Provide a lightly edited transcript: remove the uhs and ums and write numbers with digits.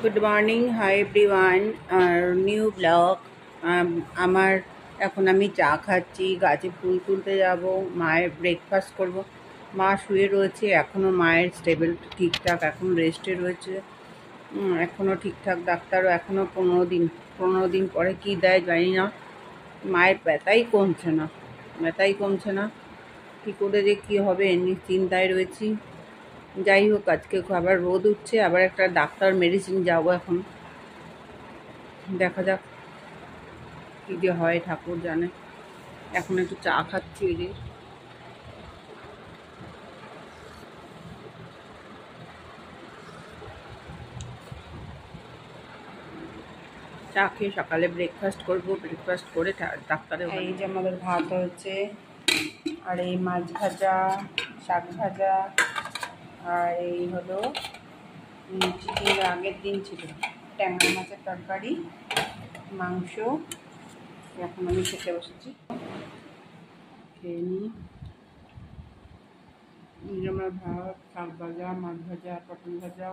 Good morning, hi everyone. New blog. আমার এখন আমি চা খাচ্ছি, গাছে ফুল তুলতে যাব, মায়ের ব্রেকফাস্ট করব। মা শুয়ে রয়েছে, এখনও মায়ের স্টেবল ঠিকঠাক, এখন রেস্টে রয়েছে। এখনও ঠিকঠাক, ডাক্তারও এখনও 15 দিন পরে কী দেয় জানি না। মায়ের ব্যথাই কমছে না। কী করে যে কী হবে এমনি চিন্তায় রয়েছি। যাই হোক, আজকে আবার রোদ উঠছে, আবার একটা ডাক্তার মেডিসিন যাবো এখন, দেখা যাক কী যে হয়, ঠাকুর জানে। এখন একটু চা খাচ্ছি, ওই যে চা খেয়ে সকালে ব্রেকফাস্ট করব। ব্রেকফাস্ট করে ডাক্তারে এই যে আমাদের ভাত হয়েছে, আর এই মাছ ভাজা, শাক ভাজা, আর এই হলো চিকেন আগের দিন ছিল, ট্যাংরা মাছের তরকারি, মাংস। এখন আমি খেতে বসেছি, খেয়ে নিই। এই যে আমার ভাত, শাক ভাজা, মাছ ভাজা, পটল ভাজা,